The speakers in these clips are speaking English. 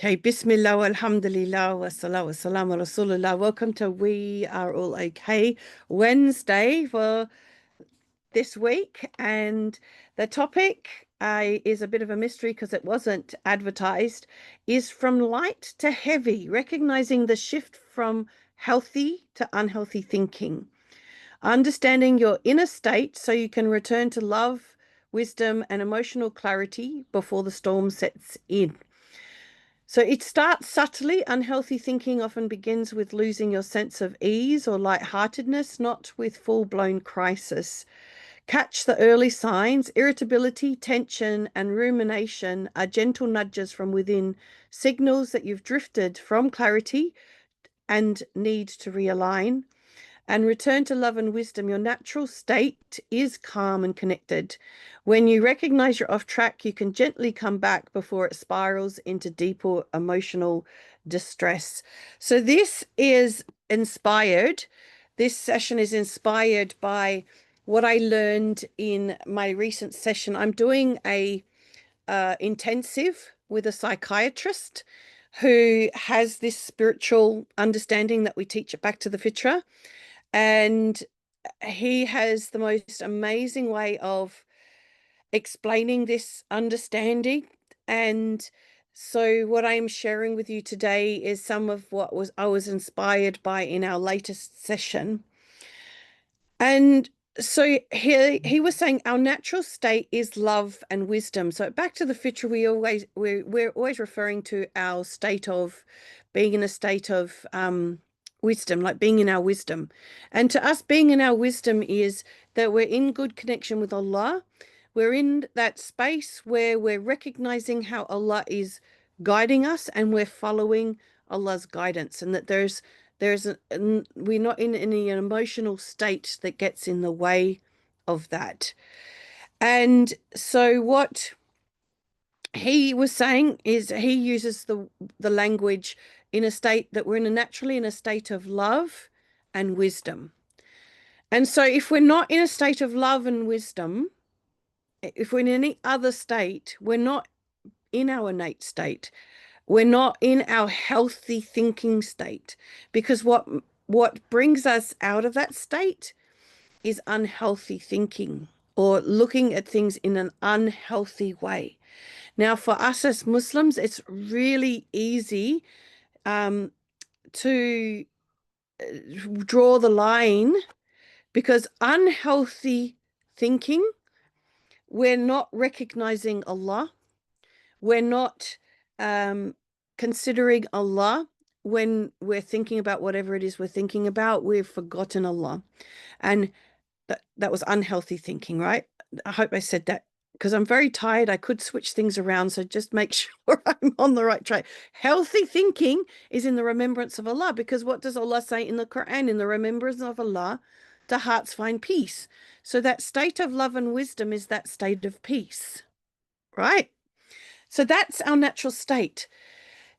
Okay, Bismillah, alhamdulillah, wa salatu wa salam ala Rasulullah. Welcome to We Are All Okay Wednesday for this week. And the topic is a bit of a mystery because it wasn't advertised, is from light to heavy, recognizing the shift from healthy to unhealthy thinking, understanding your inner state so you can return to love, wisdom, and emotional clarity before the storm sets in. So it starts subtly. Unhealthy thinking often begins with losing your sense of ease or light-heartedness, not with full-blown crisis. Catch the early signs. Irritability, tension, and rumination are gentle nudges from within, signals that you've drifted from clarity and need to realign and return to love and wisdom. Your natural state is calm and connected. When you recognize you're off track, you can gently come back before it spirals into deeper emotional distress. So this is inspired. This session is inspired by what I learned in my recent session. I'm doing a intensive with a psychiatrist who has this spiritual understanding that we teach it back to the fitra. And he has the most amazing way of explaining this understanding. And so what I'm sharing with you today is some of what I was inspired by in our latest session. And so he was saying our natural state is love and wisdom. So back to the future, we're always referring to our state of being in a state of wisdom, like being in our wisdom. And to us, being in our wisdom is that we're in good connection with Allah. We're in that space where we're recognizing how Allah is guiding us and we're following Allah's guidance, and that we're not in any emotional state that gets in the way of that. And so what he was saying is he uses the language in a state that we're naturally in a state of love and wisdom. And so if we're not in a state of love and wisdom, if we're in any other state, we're not in our innate state. We're not in our healthy thinking state, because what brings us out of that state is unhealthy thinking or looking at things in an unhealthy way. Now, for us as Muslims, it's really easy to draw the line, because unhealthy thinking, we're not recognizing Allah. We're not considering Allah when we're thinking about whatever it is we're thinking about. We've forgotten Allah. And that was unhealthy thinking, right? I hope I said that, because I'm very tired. I could switch things around, so just make sure I'm on the right track. Healthy thinking is in the remembrance of Allah, because what does Allah say in the Quran? In the remembrance of Allah, the hearts find peace. So that state of love and wisdom is that state of peace, right? So that's our natural state.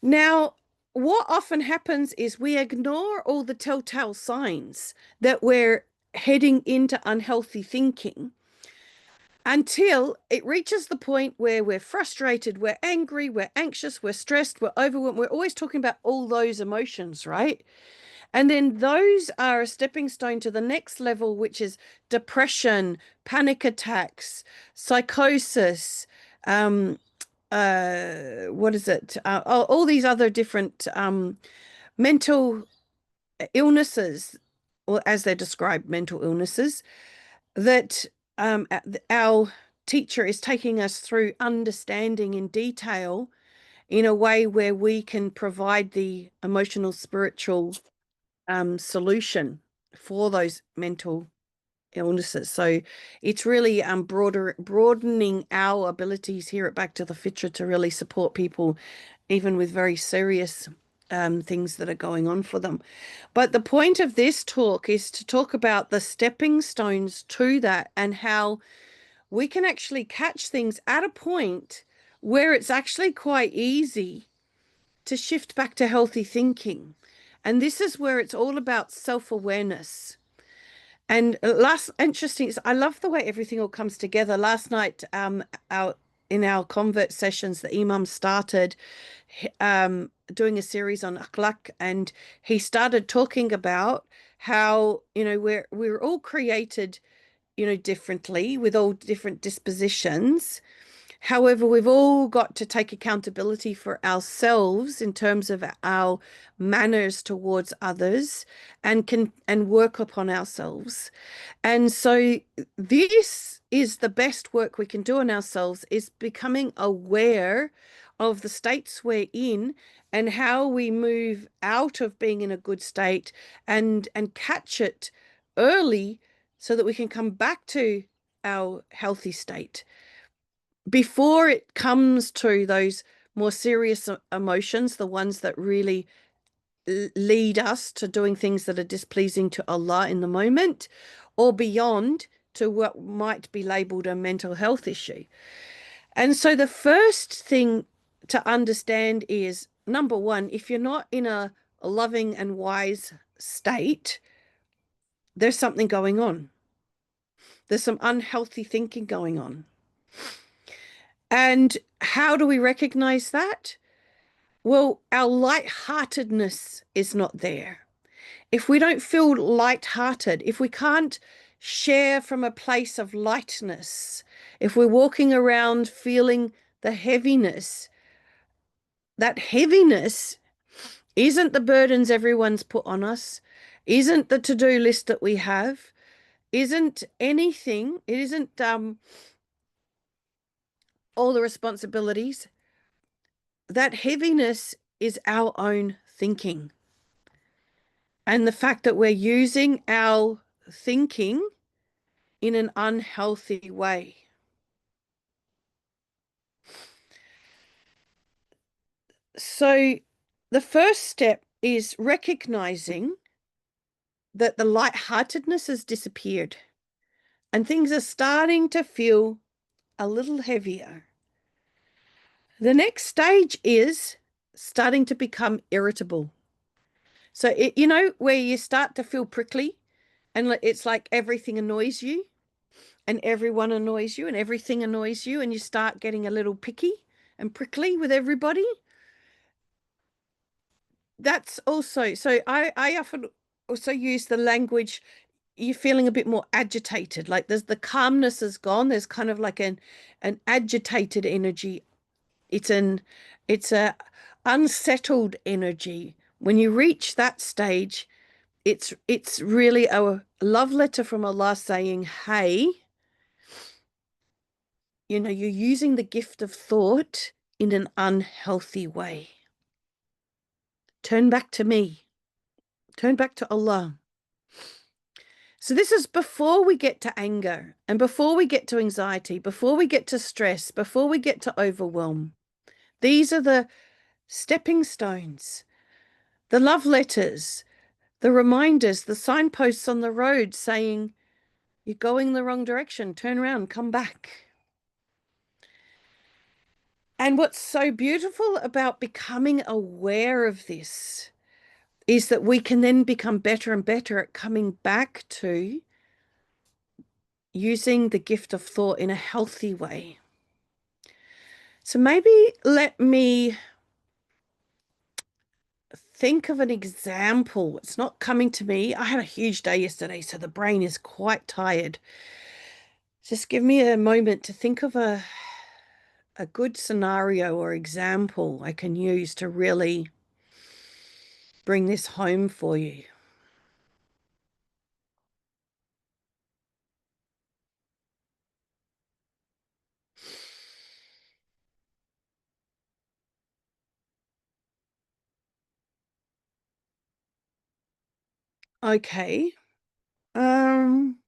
Now, what often happens is we ignore all the telltale signs that we're heading into unhealthy thinking until it reaches the point where we're frustrated, we're angry, we're anxious, we're stressed, we're overwhelmed. We're always talking about all those emotions, right? And then those are a stepping stone to the next level, which is depression, panic attacks, psychosis, what is it? All these other different mental illnesses, or as they're described, mental illnesses, that our teacher is taking us through understanding in detail in a way where we can provide the emotional, spiritual solution for those mental illnesses. So it's really broadening our abilities here at Back to the Fitra to really support people, even with very serious things that are going on for them. But the point of this talk is to talk about the stepping stones to that, and how we can actually catch things at a point where it's actually quite easy to shift back to healthy thinking. And this is where it's all about self-awareness. And last interesting is I love the way everything all comes together. Last night, our in our convert sessions that Imam started doing a series on akhlaq, and he started talking about how, we're all created, differently with all different dispositions. However, we've all got to take accountability for ourselves in terms of our manners towards others, and work upon ourselves. And so this is the best work we can do on ourselves, is becoming aware of the states we're in and how we move out of being in a good state, and catch it early so that we can come back to our healthy state before it comes to those more serious emotions, the ones that really lead us to doing things that are displeasing to Allah in the moment, or beyond to what might be labeled a mental health issue. And so the first thing to understand is, number one, if you're not in a loving and wise state, there's something going on. There's some unhealthy thinking going on. And how do we recognize that? Well, our light-heartedness is not there. If we don't feel light-hearted, if we can't share from a place of lightness, if we're walking around feeling the heaviness, that heaviness isn't the burdens everyone's put on us, isn't the to-do list that we have, isn't anything, it isn't all the responsibilities. That heaviness is our own thinking. And the fact that we're using our thinking in an unhealthy way. So the first step is recognizing that the lightheartedness has disappeared and things are starting to feel a little heavier. The next stage is starting to become irritable. So, where you start to feel prickly and it's like everything annoys you and everyone annoys you and everything annoys you, and you start getting a little picky and prickly with everybody. That's also, so I often also use the language, you're feeling a bit more agitated, like there's the calmness is gone, there's kind of like an agitated energy. It's a unsettled energy. When you reach that stage, it's really a love letter from Allah saying, hey, you're using the gift of thought in an unhealthy way. Turn back to me. Turn back to Allah. So this is before we get to anger, and before we get to anxiety, before we get to stress, before we get to overwhelm. These are the stepping stones, the love letters, the reminders, the signposts on the road saying, you're going the wrong direction, turn around, come back. And what's so beautiful about becoming aware of this is that we can then become better and better at coming back to using the gift of thought in a healthy way. So maybe let me think of an example. It's not coming to me. I had a huge day yesterday, so the brain is quite tired. Just give me a moment to think of a good scenario or example I can use to really bring this home for you. Okay. Um,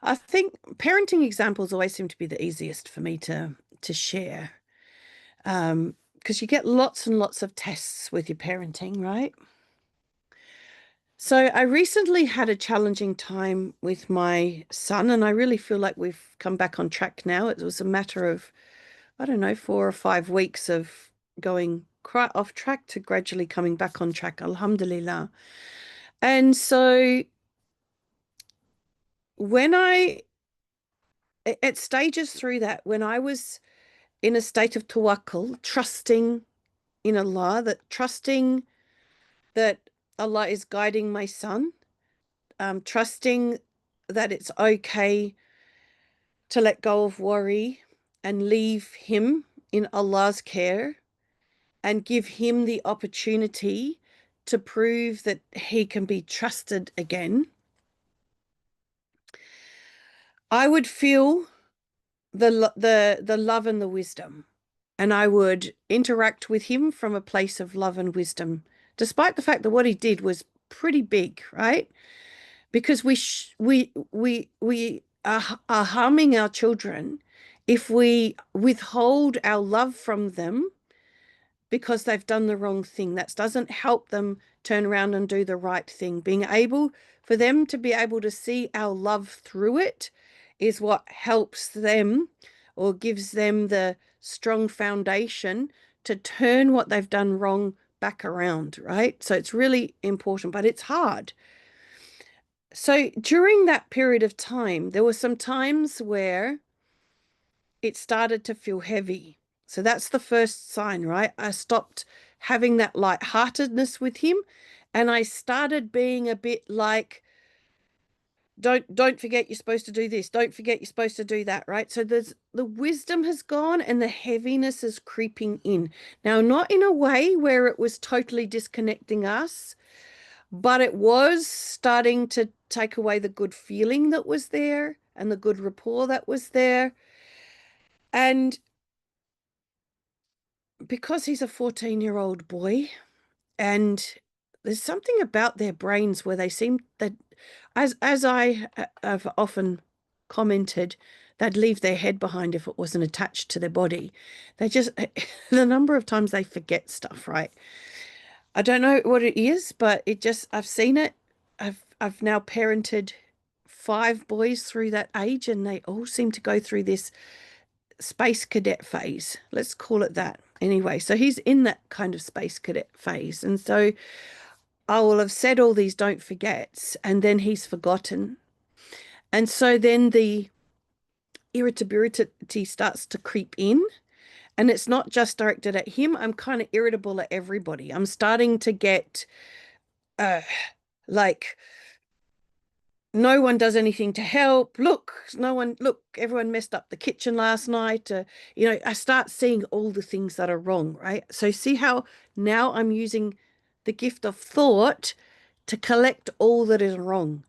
I think parenting examples always seem to be the easiest for me to share. Because you get lots and lots of tests with your parenting, right? So I recently had a challenging time with my son, and I really feel like we've come back on track now. It was a matter of, I don't know, 4 or 5 weeks of going quite off track to gradually coming back on track, alhamdulillah. And so when I at stages through that, when I was in a state of tawakkul, trusting in Allah, that trusting that Allah is guiding my son, trusting that it's okay to let go of worry and leave him in Allah's care and give him the opportunity to prove that he can be trusted again, I would feel the love and the wisdom, and I would interact with him from a place of love and wisdom, despite the fact that what he did was pretty big, right? Because we are harming our children if we withhold our love from them because they've done the wrong thing. That doesn't help them turn around and do the right thing. Being able for them to be able to see our love through it is what helps them or gives them the strong foundation to turn what they've done wrong back around, right? So it's really important, but it's hard. So during that period of time, there were some times where it started to feel heavy. So that's the first sign, right? I stopped having that light-heartedness with him, and I started being a bit like, don't forget you're supposed to do this. Don't forget you're supposed to do that, right? So there's the wisdom has gone and the heaviness is creeping in. Now, not in a way where it was totally disconnecting us, but it was starting to take away the good feeling that was there and the good rapport that was there. And because he's a 14-year-old boy, and there's something about their brains where they seem that, as I have often commented, they'd leave their head behind if it wasn't attached to their body. They just the number of times they forget stuff, right? I don't know what it is, but it just I've seen it. I've now parented 5 boys through that age, and they all seem to go through this space cadet phase. Let's call it that. Anyway, so he's in that kind of space cadet phase. And so I will have said all these don't forgets, and then he's forgotten. And so then the irritability starts to creep in. And it's not just directed at him. I'm kind of irritable at everybody. I'm starting to get uh, like, no one does anything to help. Look, everyone messed up the kitchen last night. I start seeing all the things that are wrong, right? So see how now I'm using the gift of thought to collect all that is wrong.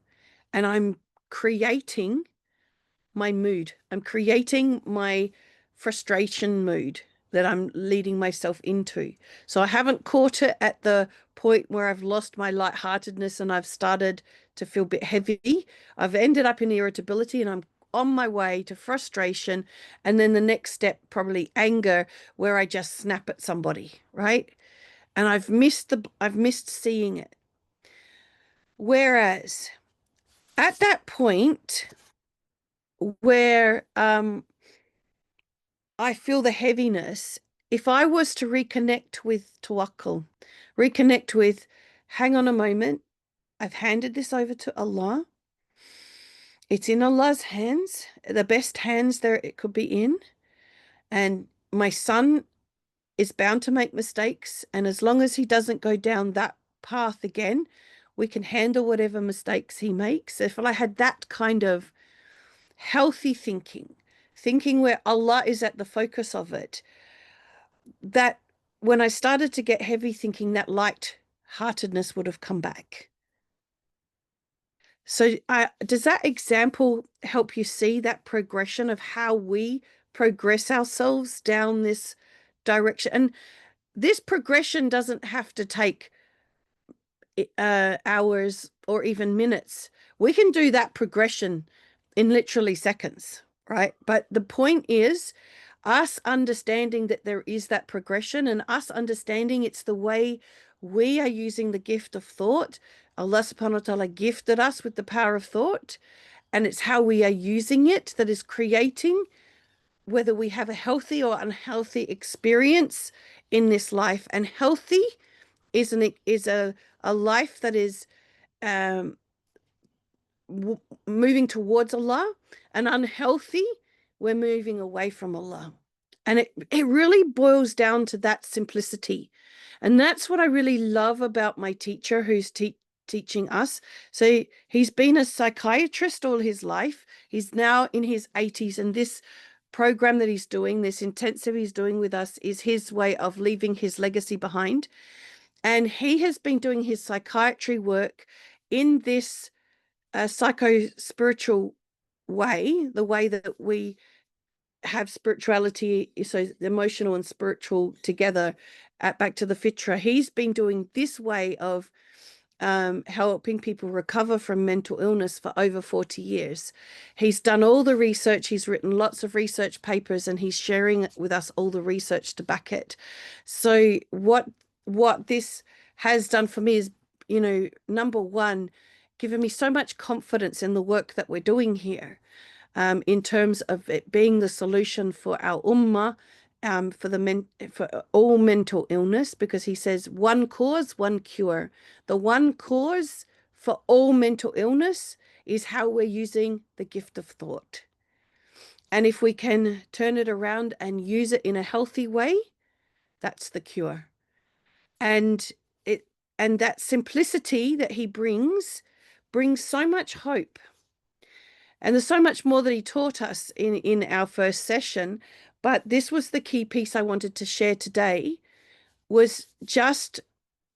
And I'm creating my mood. I'm creating my frustration mood that I'm leading myself into. So I haven't caught it at the point where I've lost my lightheartedness and I've started to feel a bit heavy. I've ended up in irritability and I'm on my way to frustration. And then the next step, probably anger, where I just snap at somebody, right? And I've missed seeing it. Whereas at that point where I feel the heaviness, if I was to reconnect with tawakkul, reconnect with, hang on a moment, I've handed this over to Allah. It's in Allah's hands, the best hands there it could be in. And my son is bound to make mistakes. And as long as he doesn't go down that path again, we can handle whatever mistakes he makes. If I had that kind of healthy thinking where Allah is at the focus of it, that when I started to get heavy thinking, that light-heartedness would have come back. So does that example help you see that progression of how we progress ourselves down this direction? And this progression doesn't have to take hours or even minutes. We can do that progression in literally seconds, right? But the point is us understanding that there is that progression and us understanding it's the way we are using the gift of thought. Allah subhanahu wa ta'ala gifted us with the power of thought, and it's how we are using it that is creating whether we have a healthy or unhealthy experience in this life. And healthy is a life that is um, moving towards Allah, and unhealthy we're moving away from Allah. And it really boils down to that simplicity. And that's what I really love about my teacher who's teaching us. So he's been a psychiatrist all his life. He's now in his 80s, and this program that he's doing, this intensive he's doing with us, is his way of leaving his legacy behind. And he has been doing his psychiatry work in this psycho spiritual way, the way that we have spirituality, so emotional and spiritual together at Back to the Fitra. He's been doing this way of helping people recover from mental illness for over 40 years. He's done all the research, he's written lots of research papers, and he's sharing with us all the research to back it. So what this has done for me is, number one, given me so much confidence in the work that we're doing here, in terms of it being the solution for our ummah, for all mental illness, because he says one cause, one cure. The one cause for all mental illness is how we're using the gift of thought. And if we can turn it around and use it in a healthy way, that's the cure. And it and that simplicity that he brings so much hope. And there's so much more that he taught us in our first session. But this was the key piece I wanted to share today, was just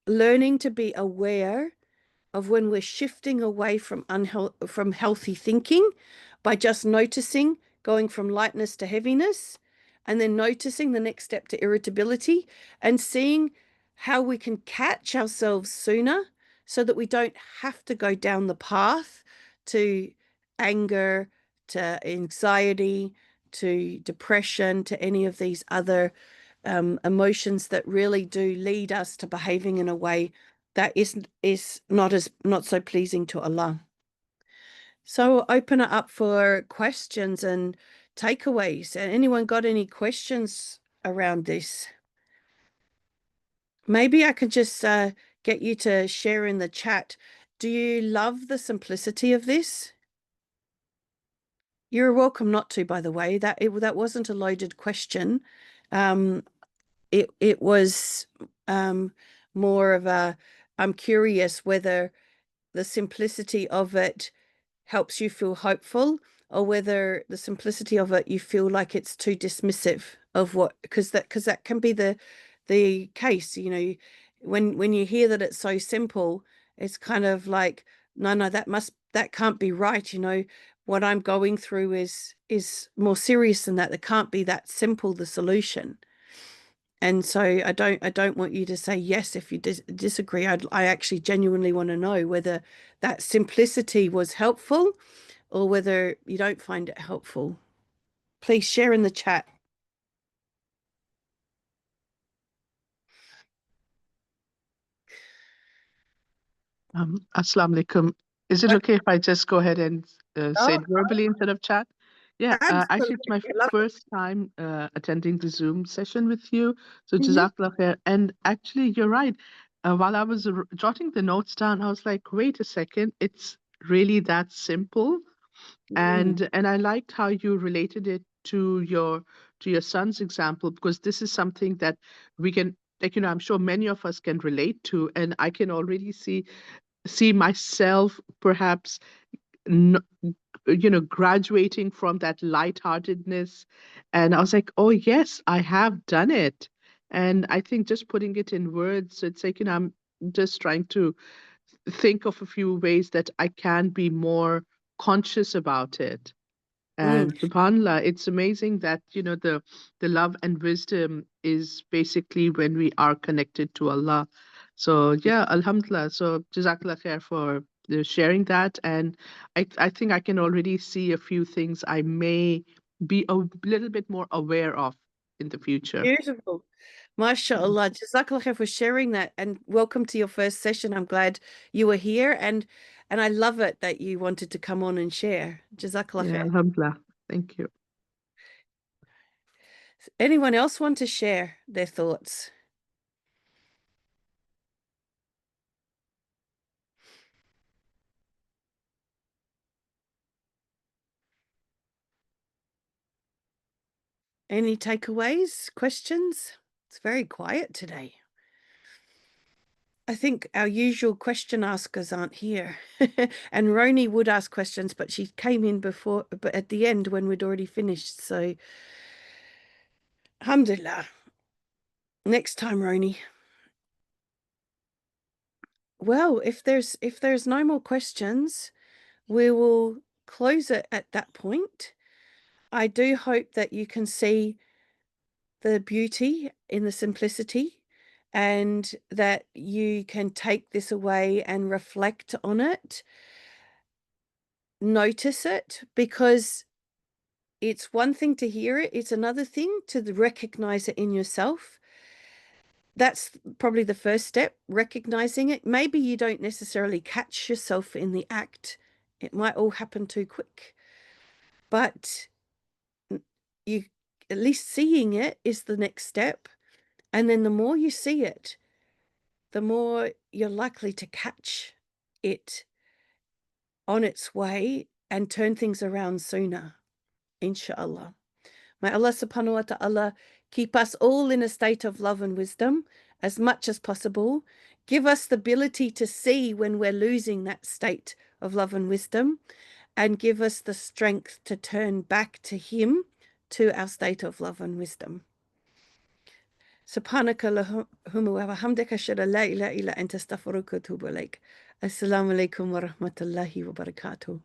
learning to be aware of when we're shifting away from healthy thinking, by just noticing, going from lightness to heaviness, and then noticing the next step to irritability, and seeing how we can catch ourselves sooner so that we don't have to go down the path to anger, to anxiety, to depression, to any of these other emotions that really do lead us to behaving in a way that is not so pleasing to Allah. So we'll open it up for questions and takeaways. And anyone got any questions around this? Maybe I could just get you to share in the chat. Do you love the simplicity of this? You're welcome not to, by the way. That wasn't a loaded question. Um, it was more of a, I'm curious whether the simplicity of it helps you feel hopeful, or whether the simplicity of it you feel like it's too dismissive of what, because that can be the case, when you hear that it's so simple, it's kind of like, no, that can't be right, what I'm going through is more serious than that. It can't be that simple, the solution. And so I don't want you to say yes if you disagree. I actually genuinely want to know whether that simplicity was helpful or whether you don't find it helpful. Please share in the chat. Assalamu alaikum. Is it okay if I just go ahead and say Oh, it verbally instead of chat? Yeah, actually, it's my absolutely. I love it. first time attending the Zoom session with you. So, Mhm. Jazakallah khair. And actually, you're right. While I was jotting the notes down, I was like, wait a second, it's really that simple. Mm. And I liked how you related it to your son's example, because this is something that we can, like, I'm sure many of us can relate to, and I can already see myself perhaps n- graduating from that lightheartedness. And I was like, oh yes, I have done it. And I think just putting it in words, it's like, I'm just trying to think of a few ways that I can be more conscious about it. Mm. And subhanallah, it's amazing that, the love and wisdom is basically when we are connected to Allah. So yeah, alhamdulillah. So jazakallah khair for sharing that. And I think I can already see a few things I may be a little bit more aware of in the future. Beautiful. MashaAllah. Jazakallah khair for sharing that, and welcome to your first session. I'm glad you were here, and I love it that you wanted to come on and share. Jazakallah Yeah, khair. alhamdulillah. Thank you. Anyone else want to share their thoughts? Any takeaways, questions? It's very quiet today. I think our usual question askers aren't here. And Roni would ask questions, but she came in before, but at the end when we'd already finished. So, alhamdulillah. Next time, Roni. Well, if there's no more questions, we will close it at that point. I do hope that you can see the beauty in the simplicity and that you can take this away and reflect on it. Notice it, because it's one thing to hear it, it's another thing to recognize it in yourself. That's probably the first step, recognizing it. Maybe you don't necessarily catch yourself in the act. It might all happen too quick. But you at least seeing it is the next step. And then the more you see it, the more you're likely to catch it on its way and turn things around sooner, inshallah. May Allah subhanahu wa ta'ala keep us all in a state of love and wisdom as much as possible. Give us the ability to see when we're losing that state of love and wisdom, and give us the strength to turn back to Him, to our state of love and wisdom. سبحانك اللهم وبحمدك أشهد أن لا إله إلا أنت أستغفرك وأتوب إليك. السلام عليكم ورحمة الله وبركاته.